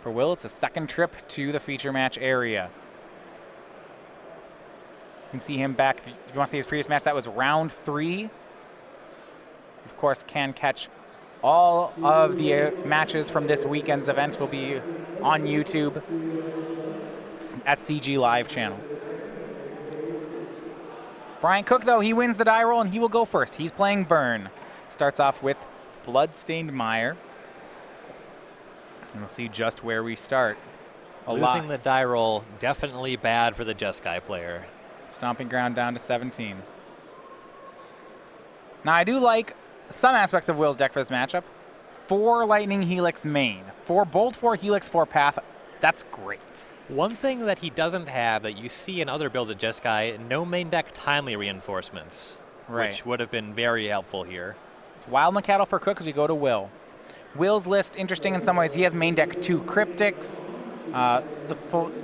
For Will, it's a second trip to the feature match area. You can see him back. If you want to see his previous match, that was round 3. Of course, can catch all of the matches from this weekend's events will be on YouTube, SCG Live channel. Bryant Cook, though, he wins the die roll, and he will go first. He's playing Burn. Starts off with Bloodstained Mire. And we'll see just where we start. Losing the die roll, definitely bad for the Jeskai player. Stomping Ground down to 17. Now, I do like some aspects of Will's deck for this matchup. 4 Lightning Helix main. 4 Bolt, 4 Helix, 4 Path. That's great. One thing that he doesn't have that you see in other builds of Jeskai, no main deck timely reinforcements, which would have been very helpful here. It's Wild Cattle for Cook as we go to Will. Will's list, interesting in some ways. He has main deck 2 Cryptics.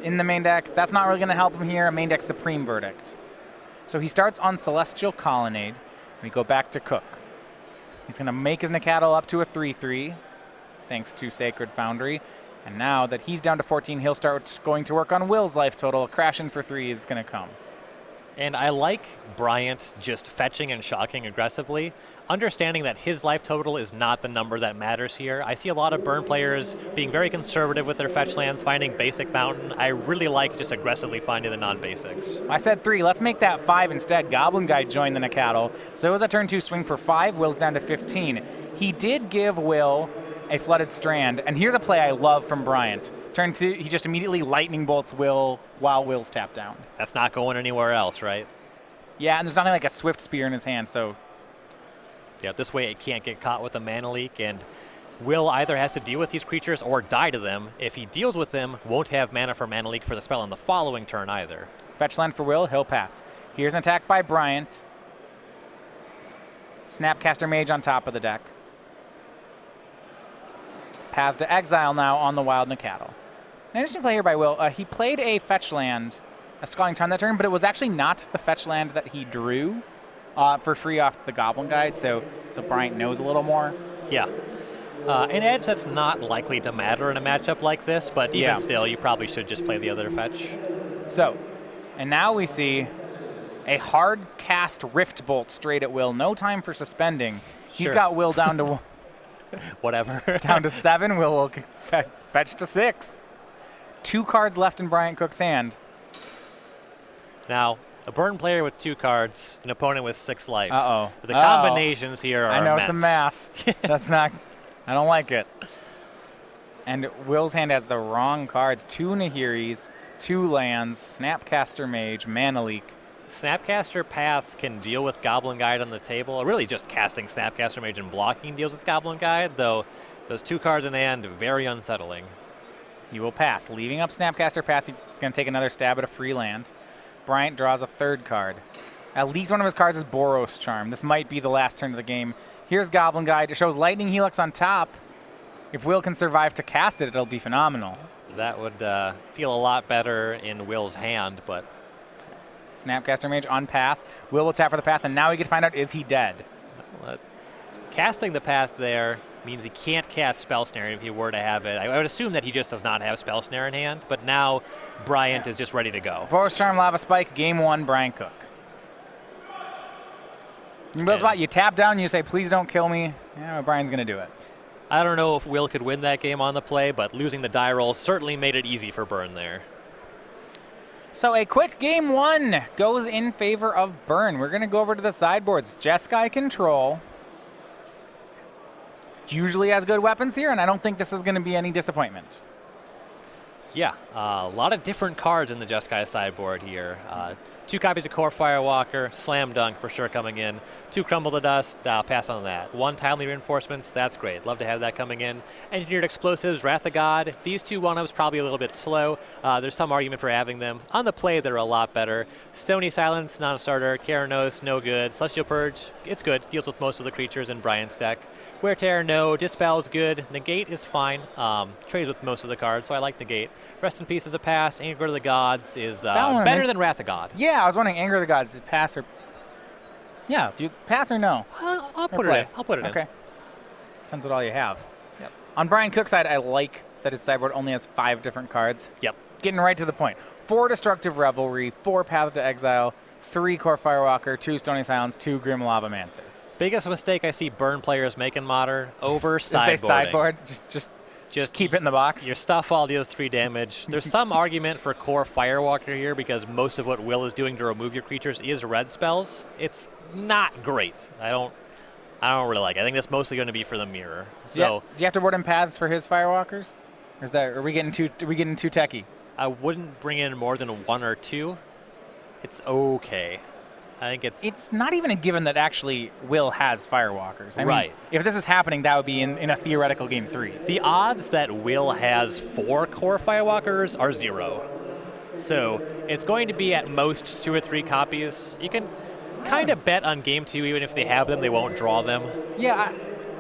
In the main deck, that's not really going to help him here. Main deck Supreme Verdict. So he starts on Celestial Colonnade. We go back to Cook. He's going to make his Nacatl up to a 3/3, thanks to Sacred Foundry. And now that he's down to 14, he'll start going to work on Will's life total. A crash in for 3 is going to come. And I like Bryant just fetching and shocking aggressively, understanding that his life total is not the number that matters here. I see a lot of Burn players being very conservative with their fetch lands, finding basic mountain. I really like just aggressively finding the non-basics. I said 3. Let's make that 5 instead. Goblin Guide joined the Nacatl. So it was a turn 2 swing for 5. Will's down to 15. He did give Will a Flooded Strand, and here's a play I love from Bryant. Turn 2, he just immediately lightning bolts Will while Will's tapped down. That's not going anywhere else, right? Yeah, and there's nothing like a Swift Spear in his hand, so... Yeah, this way it can't get caught with a mana leak, and Will either has to deal with these creatures or die to them. If he deals with them, won't have mana for mana leak for the spell on the following turn either. Fetch land for Will, he'll pass. Here's an attack by Bryant. Snapcaster Mage on top of the deck. Path to Exile now on the Wild Nacatl. An interesting play here by Will. He played a fetch land, a Scalding Tarn that turn, but it was actually not the fetch land that he drew for free off the Goblin Guide, so Bryant knows a little more. Yeah. An edge that's not likely to matter in a matchup like this, but even still, you probably should just play the other fetch. So, and now we see a hard cast Rift Bolt straight at Will. No time for suspending. He's got Will down to... Whatever. Down to 7. Will fetch to 6. 2 cards left in Bryant Cook's hand. Now, a Burn player with 2 cards, an opponent with 6 life. Uh-oh. The combinations here are I know immense. some math. That's not... I don't like it. And Will's hand has the wrong cards. 2 Nahiris, 2 lands, Snapcaster Mage, Mana Leak. Snapcaster Path can deal with Goblin Guide on the table. Really just casting Snapcaster Mage and blocking deals with Goblin Guide, though those 2 cards in hand, very unsettling. He will pass. Leaving up Snapcaster Path, he's going to take another stab at a free land. Bryant draws a 3rd card. At least one of his cards is Boros Charm. This might be the last turn of the game. Here's Goblin Guide. It shows Lightning Helix on top. If Will can survive to cast it, it'll be phenomenal. That would feel a lot better in Will's hand, but... Snapcaster Mage on Path. Will tap for the Path, and now we can find out, is he dead? Casting the Path there means he can't cast Spell Snare if he were to have it. I would assume that he just does not have Spell Snare in hand, but now Bryant is just ready to go. Boros Charm, Lava Spike, game 1, Bryant Cook. You tap down and you say, please don't kill me. Yeah, Brian's going to do it. I don't know if Will could win that game on the play, but losing the die roll certainly made it easy for Burn there. So a quick game 1 goes in favor of Burn. We're going to go over to the sideboards. Jeskai Control usually has good weapons here, and I don't think this is going to be any disappointment. Yeah, a lot of different cards in the Jeskai sideboard here. 2 copies of Core Firewalker, Slam Dunk for sure coming in. 2 Crumble to Dust, I'll pass on that. 1 Timely Reinforcements, that's great. Love to have that coming in. Engineered Explosives, Wrath of God. These 2 one-ups probably a little bit slow. There's some argument for having them. On the play, they're a lot better. Stony Silence, non-starter. Keranos, no good. Celestial Purge, it's good. Deals with most of the creatures in Bryant's deck. Wear Tear, no. Dispel is good. Negate is fine. Trades with most of the cards, so I like Negate. Rest in Peace is a pass. Anger to the Gods is better than Wrath of God. Yeah, I was wondering, Anger of the Gods, is pass or... Yeah, do you pass or no? I'll put it in. I'll put it in. Okay. Depends what all you have. Yep. On Bryant Cook's side, I like that his sideboard only has 5 different cards? Yep. Getting right to the point. 4 Destructive Revelry, 4 Path to Exile, 3 Core Firewalker, 2 Stony Silence, 2 Grim Lavamancer. Biggest mistake I see Burn players make in Modern, over sideboarding. Is they sideboard? Just keep it in the box? Your stuff all deals 3 damage. There's some argument for Core Firewalker here because most of what Will is doing to remove your creatures is red spells. It's not great. I don't really like it. I think that's mostly going to be for the mirror. So yeah. Do you have to board in paths for his Firewalkers? Or are we getting too techie? I wouldn't bring in more than 1 or 2. It's okay. I think it's not even a given that actually Will has Firewalkers. I right. mean, if this is happening, that would be in a theoretical game 3. The odds that Will has 4 Core Firewalkers are 0. So it's going to be at most 2 or 3 copies. You can kind of bet on game 2, even if they have them, they won't draw them. Yeah,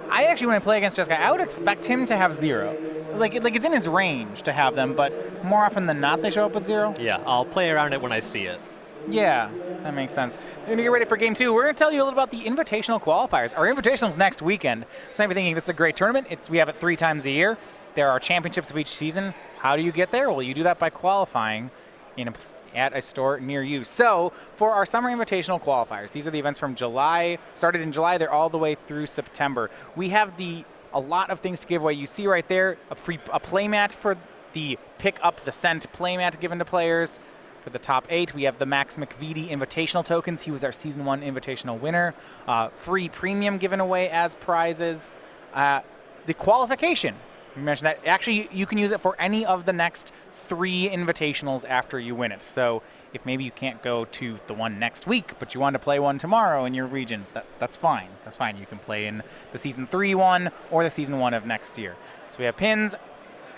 I actually, when I play against Jessica, I would expect him to have 0. Like it's in his range to have them, but more often than not, they show up with 0. Yeah, I'll play around it when I see it. Yeah, that makes sense. We're going to get ready for game 2. We're going to tell you a little about the Invitational qualifiers. Our Invitational's next weekend. So you might be thinking this is a great tournament. We have it 3 times a year. There are championships of each season. How do you get there? Well, you do that by qualifying at a store near you. So for our Summer Invitational qualifiers, these are the events from July. Started in July. They're all the way through September. We have a lot of things to give away. You see right there a playmat for the Pick Up the Scent playmat given to players. For the top 8, we have the Max McVitie Invitational tokens. He was our Season 1 Invitational winner. Free premium given away as prizes. The qualification, we mentioned that. Actually, you can use it for any of the next 3 invitationals after you win it. So if maybe you can't go to the one next week, but you want to play one tomorrow in your region, that's fine. That's fine. You can play in the Season 3 one or the Season 1 of next year. So we have pins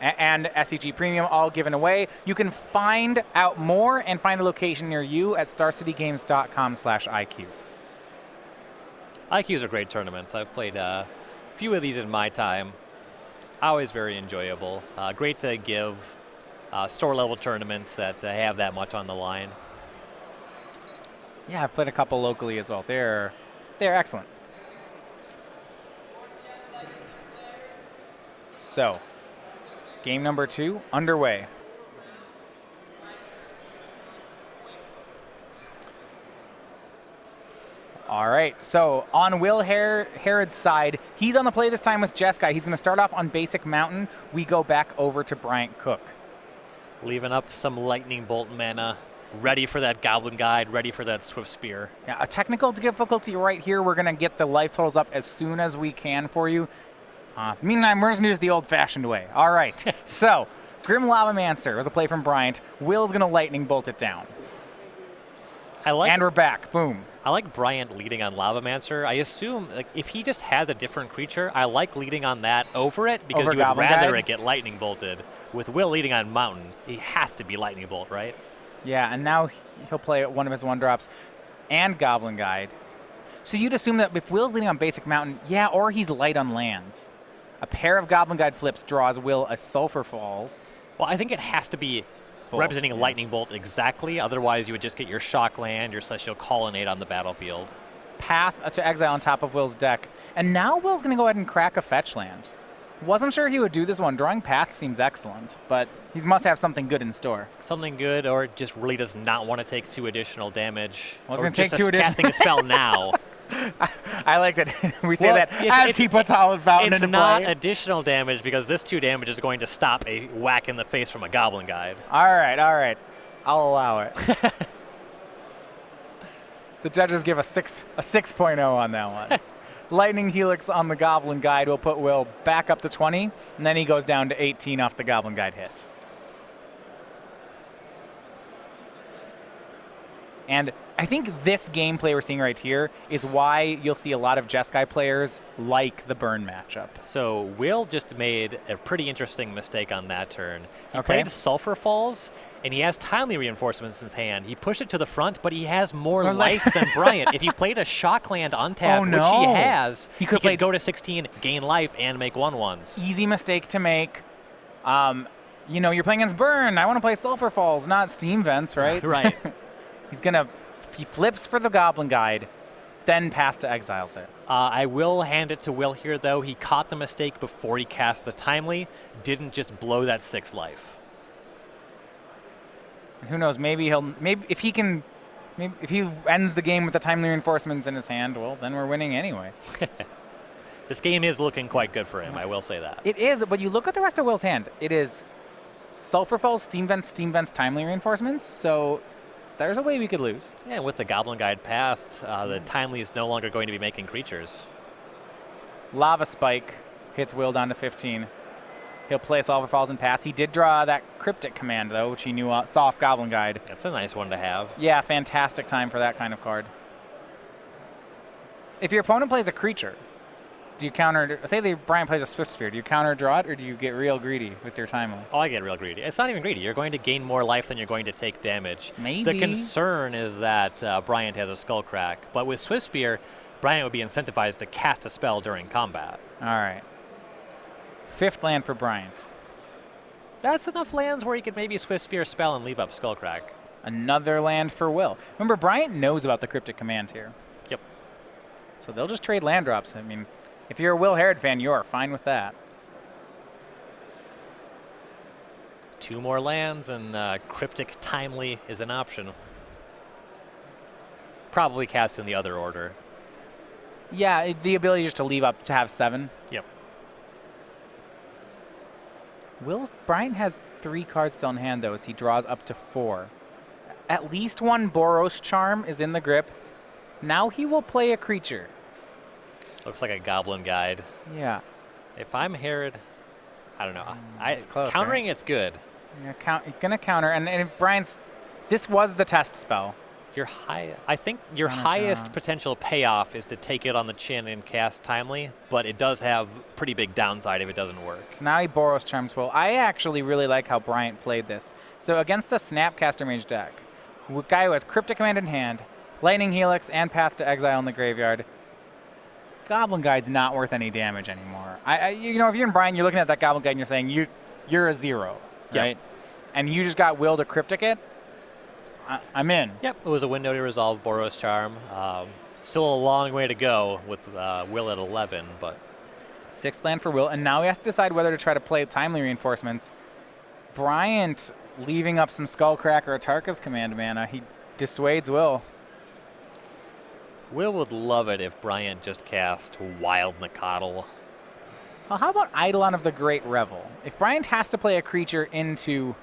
and SCG Premium all given away. You can find out more and find a location near you at starcitygames.com/IQ. IQs are great tournaments. I've played a few of these in my time. Always very enjoyable. Great to give store-level tournaments that have that much on the line. Yeah, I've played a couple locally as well. They're excellent. So, game number 2 underway. All right, so on Will Harrod's side, he's on the play this time with Jeskai. He's going to start off on Basic Mountain. We go back over to Bryant Cook. Leaving up some Lightning Bolt mana, ready for that Goblin Guide, ready for that Swift Spear. Yeah, a technical difficulty right here. We're going to get the life totals up as soon as we can for you. Meantime, we're just going to do this the old-fashioned way. All right, so Grim Lavamancer was a play from Bryant. Will's going to Lightning Bolt it down. And we're back. Boom. I like Bryant leading on Lavamancer. I assume if he just has a different creature, I like leading on that over it because you would rather it get Lightning Bolted. With Will leading on Mountain, he has to be Lightning Bolt, right? Yeah, and now he'll play one of his 1-drops and Goblin Guide. So you'd assume that if Will's leading on Basic Mountain, yeah, or he's light on lands. A pair of Goblin Guide flips draws Will a Sulphur Falls. Well, I think it has to be representing Lightning Bolt exactly. Otherwise, you would just get your Shock Land, your Celestial Colonnade on the battlefield. Path to Exile on top of Will's deck. And now Will's going to go ahead and crack a fetch land. Wasn't sure he would do this one. Drawing Path seems excellent, but he must have something good in store. Something good, or just really does not want to take 2 additional damage. Well, going to take 2 additional. Casting a spell now. I like that we say that as he puts Hallowed Fountain into play. It's not additional damage because this 2 damage is going to stop a whack in the face from a Goblin Guide. All right. I'll allow it. The judges give a 6.0 on that one. Lightning Helix on the Goblin Guide will put Will back up to 20, and then he goes down to 18 off the Goblin Guide hit. And I think this gameplay we're seeing right here is why you'll see a lot of Jeskai players like the Burn matchup. So Will just made a pretty interesting mistake on that turn. He played Sulphur Falls, and he has Timely Reinforcements in his hand. He pushed it to the front, but he has more life than Bryant. If he played a Shockland untapped, which he has, he could go to 16, gain life, and make 1/1s. Easy mistake to make. You know, you're playing against Burn. I want to play Sulphur Falls, not Steam Vents, right? Right. He flips for the Goblin Guide, then Path to Exiles it. I will hand it to Will here, though. He caught the mistake before he cast the Timely, didn't just blow that 6 life. And who knows? Maybe if he ends the game with the Timely Reinforcements in his hand, well, then we're winning anyway. This game is looking quite good for him, I will say that. It is, but you look at the rest of Will's hand. It is Sulfur Falls, Steam Vents, Timely Reinforcements, so there's a way we could lose. Yeah, with the Goblin Guide passed, the Timely is no longer going to be making creatures. Lava Spike hits Will down to 15. He'll play Sulfur Falls and pass. He did draw that Cryptic command, though, which he knew soft Goblin Guide. That's a nice one to have. Yeah, fantastic time for that kind of card. If your opponent plays a creature, do you counter? Say Bryant plays a Swift Spear. Do you counter draw it, or do you get real greedy with your Timely? Oh, I get real greedy. It's not even greedy. You're going to gain more life than you're going to take damage. Maybe. The concern is that Bryant has a Skull Crack, but with Swift Spear, Bryant would be incentivized to cast a spell during combat. All right. 5th land for Bryant. That's enough lands where he could maybe Swift Spear a spell and leave up Skull Crack. Another land for Will. Remember, Bryant knows about the Cryptic command here. Yep. So they'll just trade land drops. I mean, if you're a Will Harrod fan, you are fine with that. 2 more lands, and Cryptic Timely is an option. Probably cast in the other order. Yeah, the ability just to leave up to have 7. Yep. Bryant has 3 cards still in hand, though, as he draws up to 4. At least one Boros Charm is in the grip. Now he will play a creature. Looks like a Goblin Guide. Yeah. If I'm Harrod, I don't know. It's close, countering right? it's good. You're gonna counter, and if Bryant's, this was the test spell. I think your highest potential payoff is to take it on the chin and cast Timely, but it does have pretty big downside if it doesn't work. So now he Boros Charms Will. I actually really like how Bryant played this. So against a Snapcaster Mage deck, a guy who has Cryptic Command in hand, Lightning Helix, and Path to Exile in the graveyard, Goblin Guide's not worth any damage anymore. You know, if you're in Bryant, you're looking at that Goblin Guide and you're saying you're a 0, right? Yep. And you just got Will to Cryptic it. I'm in. Yep, it was a window to resolve Boros Charm. Still a long way to go with Will at 11, but 6th land for Will, and now he has to decide whether to try to play Timely Reinforcements. Bryant leaving up some Skullcrack or Atarka's command mana. He dissuades Will. Will would love it if Bryant just cast Wild Nicottle. Well, how about Eidolon of the Great Revel? If Bryant has to play a creature into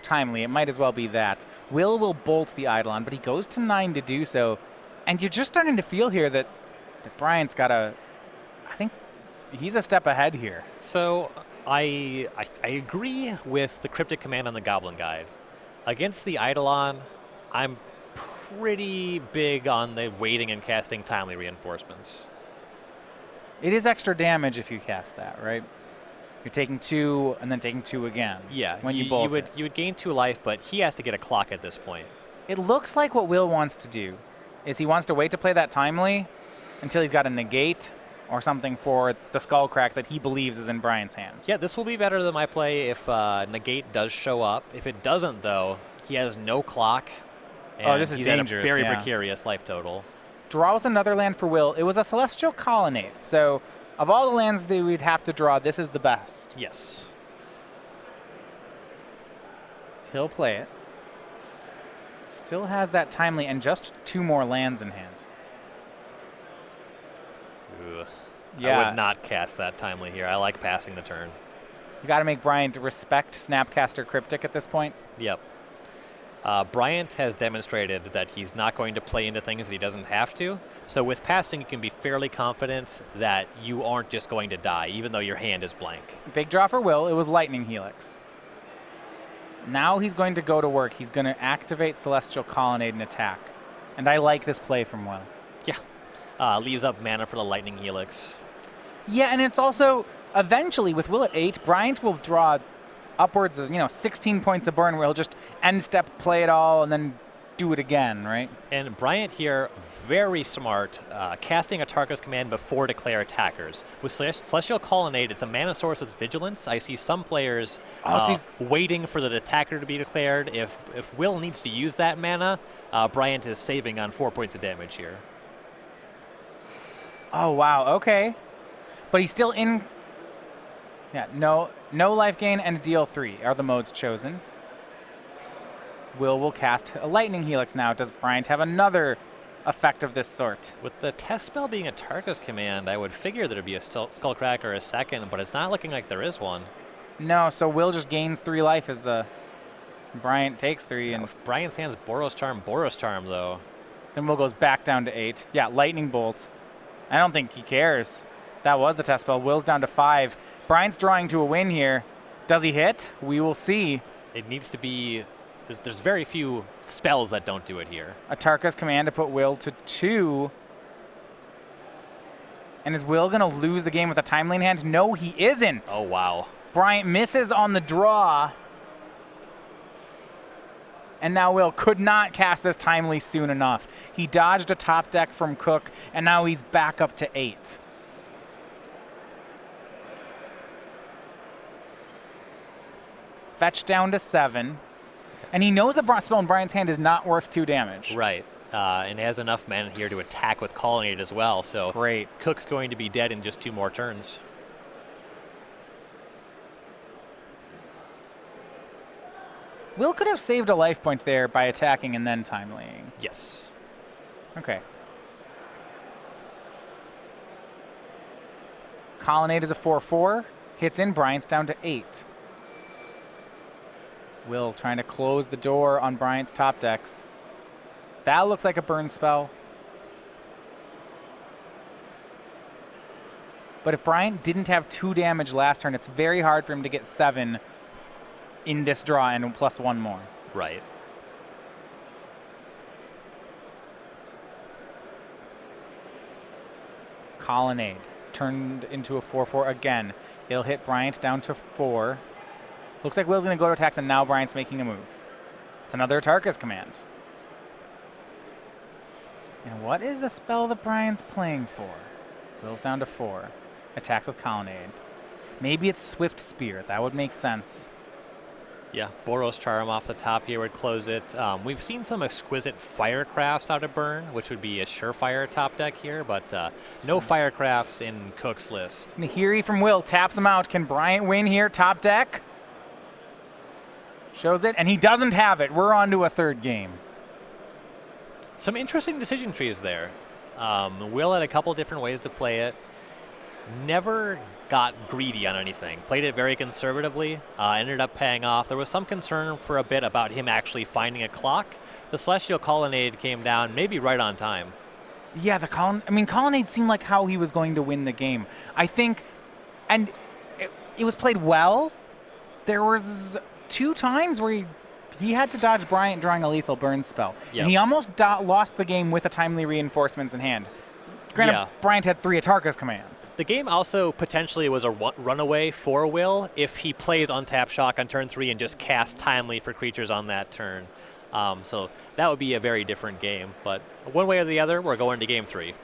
Timely, it might as well be that. Will bolt the Eidolon, but he goes to 9 to do so. And you're just starting to feel here that Bryant's got I think he's a step ahead here. So I agree with the Cryptic command on the Goblin Guide. Against the Eidolon, I'm pretty big on the waiting and casting Timely Reinforcements. It is extra damage if you cast that, right? You're taking 2 and then taking 2 again. Yeah, when you bolt you would gain 2 life, but he has to get a clock at this point. It looks like what Will wants to do is he wants to wait to play that Timely until he's got a negate or something for the Skullcrack that he believes is in Bryant's hand. Yeah, this will be better than my play if negate does show up. If it doesn't, though, he has no clock. And this is he's dangerous. At a very yeah. precarious life total. Draws another land for Will. It was a Celestial Colonnade, so of all the lands that we'd have to draw, this is the best. Yes. He'll play it. Still has that Timely and just 2 more lands in hand. Ugh. Yeah. I would not cast that Timely here. I like passing the turn. You got to make Bryant respect Snapcaster Cryptic at this point. Yep. Bryant has demonstrated that he's not going to play into things that he doesn't have to. So with passing, you can be fairly confident that you aren't just going to die, even though your hand is blank. Big draw for Will. It was Lightning Helix. Now he's going to go to work. He's going to activate Celestial Colonnade and attack. And I like this play from Will. Yeah. Leaves up mana for the Lightning Helix. Yeah, and it's also, eventually, with Will at 8, Bryant will draw upwards of 16 points of burn where he'll just end step play it all and then do it again, right? And Bryant here very smart, casting a Tarka's Command before declare attackers. With Celestial Colonnade, it's a mana source with Vigilance. I see some players waiting for the attacker to be declared. If Will needs to use that mana, Bryant is saving on 4 points of damage here. Oh, wow, okay. But he's still in... Yeah, no life gain and deal 3 are the modes chosen. Will cast a Lightning Helix now. Does Bryant have another effect of this sort? With the test spell being a Tarka's Command, I would figure there'd be a Skullcracker a second, but it's not looking like there is one. No, so Will just gains 3 life as the Bryant takes 3. And with Bryant's hands Boros Charm, though. Then Will goes back down to 8. Yeah, Lightning Bolt. I don't think he cares. That was the test spell. Will's down to 5. Bryant's drawing to a win here. Does he hit? We will see. It needs to be... There's very few spells that don't do it here. A Tarka's Command to put Will to 2. And is Will going to lose the game with a Timely in hand? No, he isn't. Oh, wow. Bryant misses on the draw. And now Will could not cast this Timely soon enough. He dodged a top deck from Cook, and now he's back up to 8. Fetch down to 7. And he knows that spell in Bryant's hand is not worth 2 damage. Right. And has enough mana here to attack with Colonnade as well. So great. Cook's going to be dead in just 2 more turns. Will could have saved a life point there by attacking and then timelying. Yes. Okay. Colonnade is a 4/4. Hits in. Bryant's down to 8. Will trying to close the door on Bryant's top decks. That looks like a burn spell. But if Bryant didn't have 2 damage last turn, it's very hard for him to get 7 in this draw and plus 1 more. Right. Colonnade turned into a 4/4 again. It'll hit Bryant down to 4. Looks like Will's going to go to attacks, and now Bryant's making a move. It's another Tarka's Command. And what is the spell that Bryant's playing for? Will's down to 4. Attacks with Colonnade. Maybe it's Swift Spear. That would make sense. Yeah, Boros Charm off the top here would close it. We've seen some exquisite Firecrafts out of Burn, which would be a surefire top deck here, but no Firecrafts in Cook's list. Nahiri from Will taps him out. Can Bryant win here? Top deck. Shows it, and he doesn't have it. We're on to a 3rd game. Some interesting decision trees there. Will had a couple different ways to play it. Never got greedy on anything. Played it very conservatively. Ended up paying off. There was some concern for a bit about him actually finding a clock. The Celestial Colonnade came down maybe right on time. Yeah, Colonnade seemed like how he was going to win the game. I think, and it was played well. There was 2 times where he had to dodge Bryant drawing a lethal burn spell. Yep. And he almost lost the game with a Timely Reinforcements in hand. Granted, Bryant had 3 Tarka's Commands. The game also potentially was a runaway for Will if he plays Untap Shock on turn 3 and just casts Timely for creatures on that turn. So that would be a very different game. But one way or the other, we're going to game 3.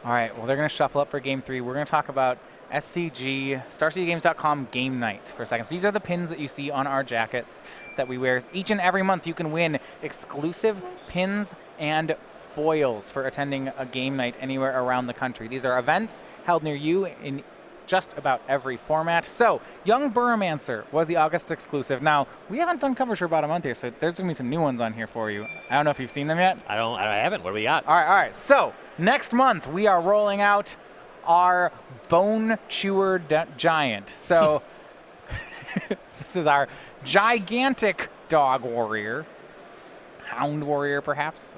All right, well, they're going to shuffle up for game 3. We're going to talk about SCG, StarCityGames.com Game Night for a second. So these are the pins that you see on our jackets that we wear. Each and every month you can win exclusive pins and foils for attending a game night anywhere around the country. These are events held near you in just about every format. So, Young Burromancer was the August exclusive. Now, we haven't done coverage for about a month here, so there's going to be some new ones on here for you. I don't know if you've seen them yet. I haven't. What do we got? All right. So, next month we are rolling out our Bone Chewer Giant. So, this is our gigantic dog warrior. Hound warrior, perhaps.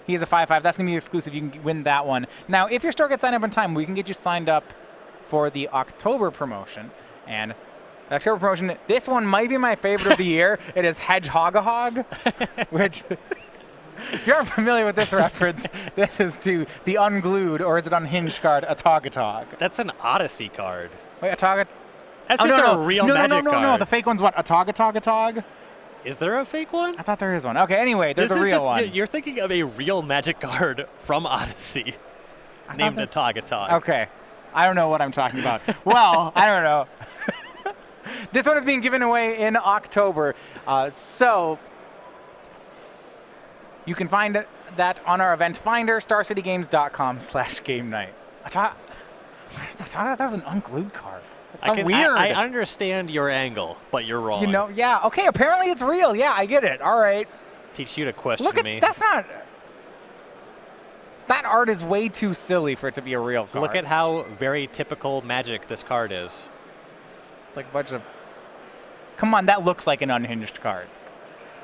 He is a 5/5. That's going to be exclusive. You can win that one. Now, if your store gets signed up in time, we can get you signed up for the October promotion. And the October promotion, this one might be my favorite of the year. It is Hedgehogahog, which, if you aren't familiar with this reference, this is to the unglued, or is it unhinged card, Atagatog. That's an Odyssey card. Wait, Atagatog? That's just a real magic card. No. The fake one's what? Atagatog? Is there a fake one? I thought there is one. Okay, anyway, there's This a is real just, one. You're thinking of a real Magic card from Odyssey named the Togatog. Okay. I don't know what I'm talking about. Well, I don't know. This one is being given away in October. So you can find that on our event finder, starcitygames.com/game night. I thought that was an unglued card. It's so weird. I understand your angle, but you're wrong. You know, yeah. Okay, apparently it's real. Yeah, I get it. All right. Teach you to question Look at me. that's not. That art is way too silly for it to be a real card. Look at how very typical Magic this card is. Like a bunch of. Come on, that looks like an unhinged card.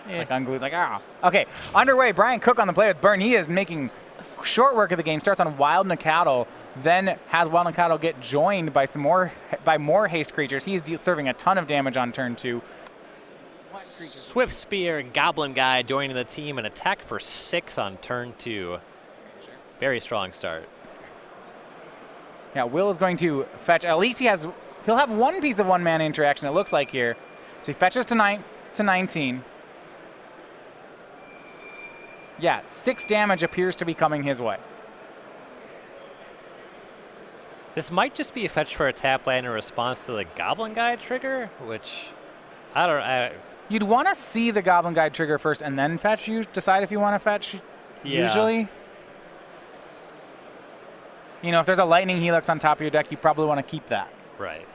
Eh. Like unglued, like Okay, underway. Bryant Cook on the play with Burn. He is making short work of the game. Starts on Wild Nacatl, then has Wild Nacatl get joined by more haste creatures. He's serving a ton of damage on turn 2. Swift Spear and Goblin Guy joining the team and attack for 6 on turn 2. Very strong start. Yeah, Will is going to fetch. At least he'll have one piece of one-mana interaction, it looks like here. So he fetches to 19. Yeah, 6 damage appears to be coming his way. This might just be a fetch for a tap land in response to the Goblin Guide trigger, which I don't. You'd want to see the Goblin Guide trigger first and then fetch. You decide if you want to fetch. Yeah. Usually. You know, if there's a Lightning Helix on top of your deck, you probably want to keep that. Right.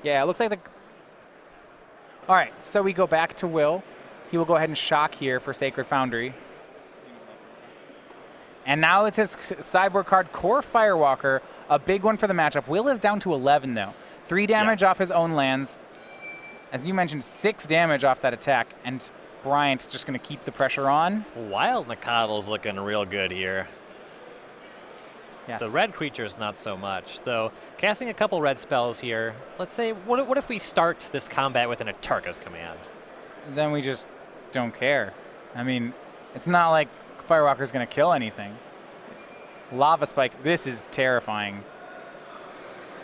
Yeah, it looks like the. All right, so we go back to Will. He will go ahead and shock here for Sacred Foundry. And now it's his sideboard card, Core Firewalker, a big one for the matchup. Will is down to 11, though. 3 damage off his own lands. As you mentioned, 6 damage off that attack, and Bryant's just going to keep the pressure on. Wild Nacatl's looking real good here. Yes. The red creature's not so much, though. Casting a couple red spells here. Let's say, what if we start this combat with an Atarka's Command? Then we just don't care. I mean, it's not like Firewalker's going to kill anything. Lava Spike, this is terrifying.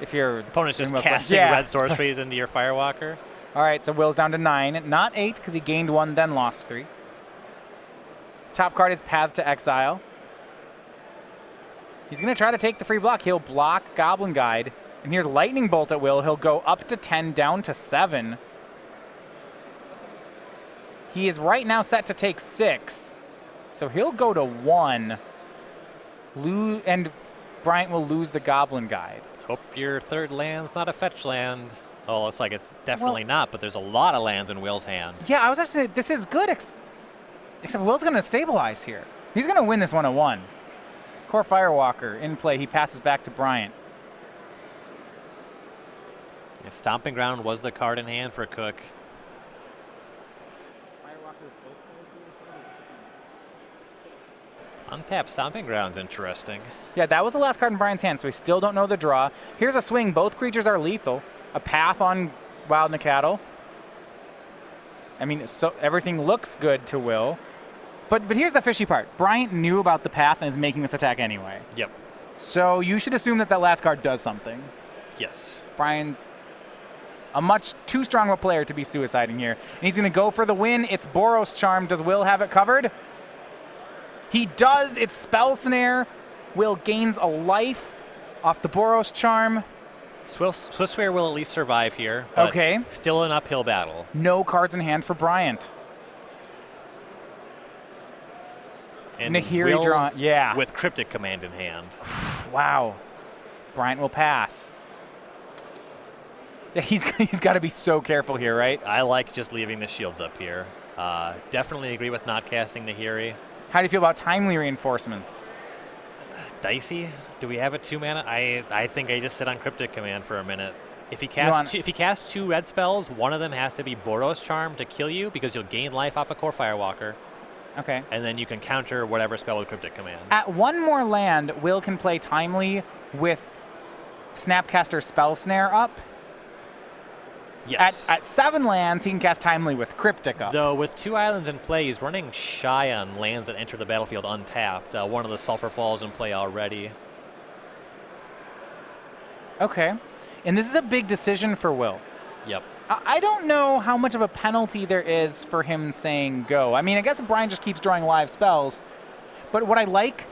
If your opponent's just casting red sorceries into your Firewalker. All right, so Will's down to 9, not 8 because he gained 1, then lost 3. Top card is Path to Exile. He's going to try to take the free block. He'll block Goblin Guide. And here's Lightning Bolt at Will. He'll go up to 10, down to 7. He is right now set to take 6. So he'll go to 1. And Bryant will lose the Goblin Guide. Hope your third land's not a fetch land. Oh, looks like it's definitely not, but there's a lot of lands in Will's hand. Yeah, I was actually, this is good, except Will's going to stabilize here. He's going to win this 1-1. Core Firewalker in play. He passes back to Bryant. Yeah, Stomping Ground was the card in hand for Cook. Untapped Stomping Ground's interesting. Yeah, that was the last card in Bryant's hand, so we still don't know the draw. Here's a swing. Both creatures are lethal. A Path on Wild Nacatl. I mean, so everything looks good to Will. But here's the fishy part. Bryant knew about the Path and is making this attack anyway. Yep. So you should assume that last card does something. Yes. Bryant's a much too strong of a player to be suiciding here. And he's going to go for the win. It's Boros Charm. Does Will have it covered? He does. It's Spell Snare. Will gains a life off the Boros Charm. Swiftsphere will at least survive here. But okay. Still an uphill battle. No cards in hand for Bryant. And Nahiri draw. Yeah. With Cryptic Command in hand. Wow. Bryant will pass. Yeah, he's got to be so careful here, right? I like just leaving the shields up here. Definitely agree with not casting Nahiri. How do you feel about timely reinforcements? Dicey. Do we have a 2-mana? I think I just sit on Cryptic Command for a minute. If he casts 2 red spells, one of them has to be Boros Charm to kill you because you'll gain life off a Core Firewalker. Okay. And then you can counter whatever spell with Cryptic Command. At 1 more land, Will can play Timely with Snapcaster Spell Snare up. Yes. At 7 lands, he can cast Timely with Cryptic up. Though with 2 islands in play, he's running shy on lands that enter the battlefield untapped. One of the Sulfur Falls in play already. Okay. And this is a big decision for Will. Yep. I don't know how much of a penalty there is for him saying go. I mean, I guess Bryant just keeps drawing live spells. But what I like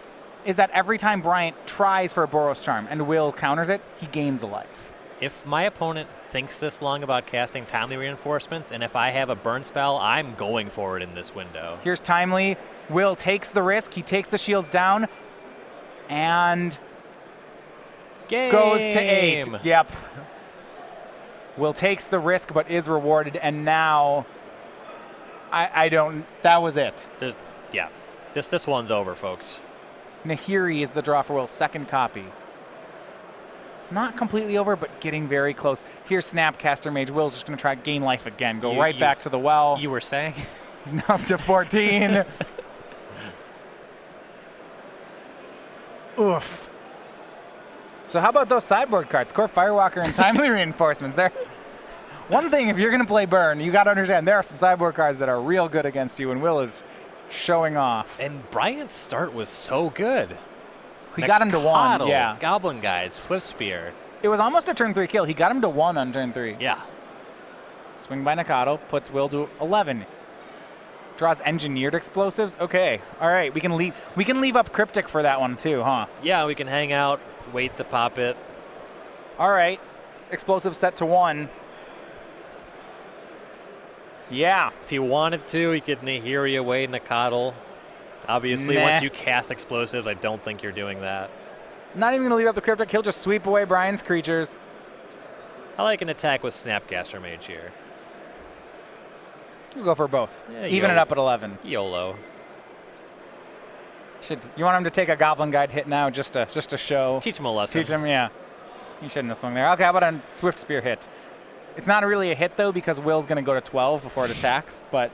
is that every time Bryant tries for a Boros Charm and Will counters it, he gains a life. If my opponent thinks this long about casting Timely Reinforcements, and if I have a burn spell, I'm going for it in this window. Here's Timely. Will takes the risk. He takes the shields down and Game. goes to 8. Yep. Will takes the risk but is rewarded, and now I don't. That was it. Yeah. This one's over, folks. Nahiri is the draw for Will's second copy. Not completely over, but getting very close. Here's Snapcaster Mage. Will's just going to try to gain life again. Go right back to the well. You were saying? He's now up to 14. Oof. So how about those sideboard cards? Core Firewalker and Timely Reinforcements. They're one thing, if you're going to play Burn, you got to understand there are some sideboard cards that are real good against you, and Will is showing off. And Bryant's start was so good. He got him to 1, yeah. Goblin Guide, Swift Spear. It was almost a turn 3 kill. He got him to 1 on turn 3. Yeah. Swing by Nakado, puts Will to 11. Draws Engineered Explosives. Okay, all right. We can leave up Cryptic for that one too, huh? Yeah, we can hang out, wait to pop it. All right. Explosive set to 1. Yeah. If he wanted to, he could Nahiri away Nakadal. Obviously, once you cast explosives, I don't think you're doing that. Not even going to leave up the Cryptic. He'll just sweep away Brian's creatures. I like an attack with Snapcaster Mage here. We'll go for both. Yeah, Even it up at 11. YOLO. You want him to take a Goblin Guide hit now just to show? Teach him a lesson. Teach him, yeah. He shouldn't have swung there. Okay, how about a Swift Spear hit? It's not really a hit, though, because Will's going to go to 12 before it attacks, but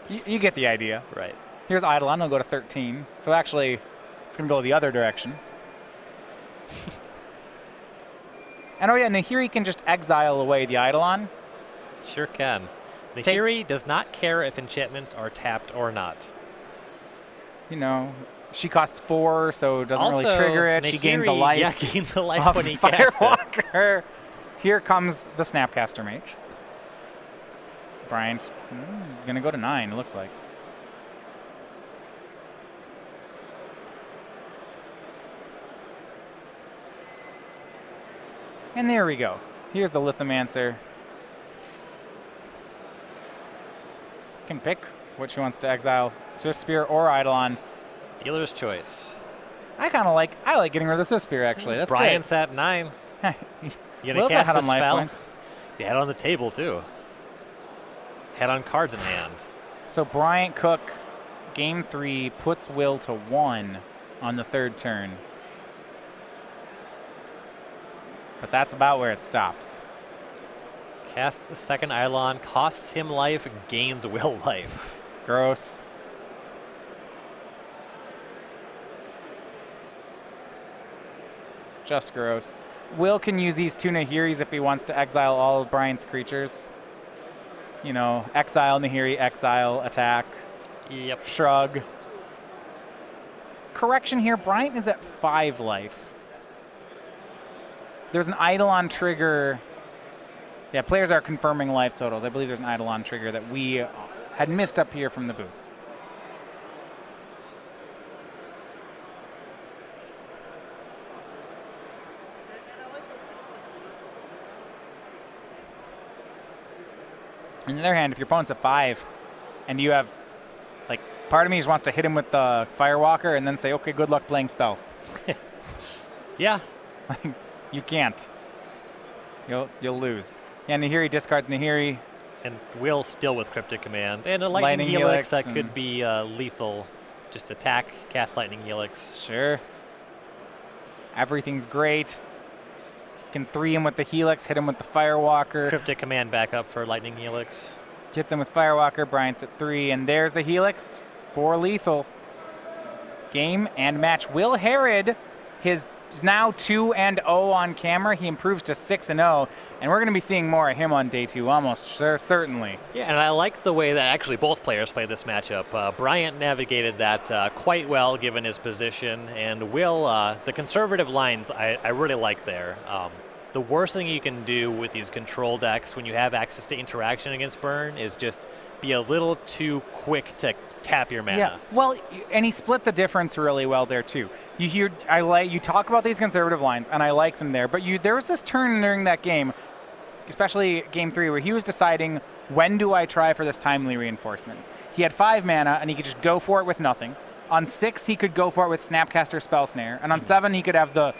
you get the idea. Right. Here's Eidolon. He'll go to 13. So actually, it's going to go the other direction. And oh, yeah, Nahiri can just exile away the Eidolon. Sure can. Nahiri does not care if enchantments are tapped or not. You know, she costs 4, so it doesn't really Also, trigger it. She gains a life. Yeah, gains a life when he casts it. Firewalker. Here comes the Snapcaster Mage. Bryant going to go to 9, it looks like. And there we go. Here's the Lithomancer. Can pick what she wants to exile, Swift Spear or Eidolon. Dealer's choice. I like getting rid of the Swift Spear, actually. That's Bryant's at 9. great. You gonna Will's cast ahead a on life spell? points. You had it on the table too. Had on cards in hand. So Bryant Cook, game 3, puts Will to 1 on the 3rd turn. But that's about where it stops. Cast a second Eidolon, costs him life, gains Will life. Gross. Just gross. Will can use these 2 Nahiris if he wants to exile all of Bryant's creatures. You know, exile Nahiri, exile, attack. Yep. Shrug. Correction here, Bryant is at 5 life. There's an Eidolon trigger. Yeah, players are confirming life totals. I believe there's an Eidolon trigger that we had missed up here from the booth. On the other hand, if your opponent's at 5 and you have, like, part of me just wants to hit him with the Firewalker and then say, okay, good luck playing spells. Yeah. You can't. You'll lose. Yeah, Nahiri discards Nahiri. And Will still with Cryptic Command. And a Lightning Lightning, Helix that Helix could be lethal. Just attack, cast Lightning Helix. Sure. Everything's great. Can 3 him with the Helix, hit him with the Firewalker. Cryptic Command back up for Lightning Helix. Hits him with Firewalker. Bryant's at 3. And there's the Helix for lethal. Game and match. Will Harrod He's now 2-0 on camera. He improves to 6-0, and we're going to be seeing more of him on day 2, almost certainly. Yeah, and I like the way that actually both players played this matchup. Bryant navigated that quite well given his position, and Will, the conservative lines I really like there. The worst thing you can do with these control decks when you have access to interaction against Burn is just be a little too quick to tap your mana. Yeah, well, and he split the difference really well there too. You talk about these conservative lines, and I like them there, but there was this turn during that game, especially game 3, where he was deciding, when do I try for this timely reinforcements? He had 5 mana, and he could just go for it with nothing. On 6, he could go for it with Snapcaster Spell Snare, and on 7, he could have the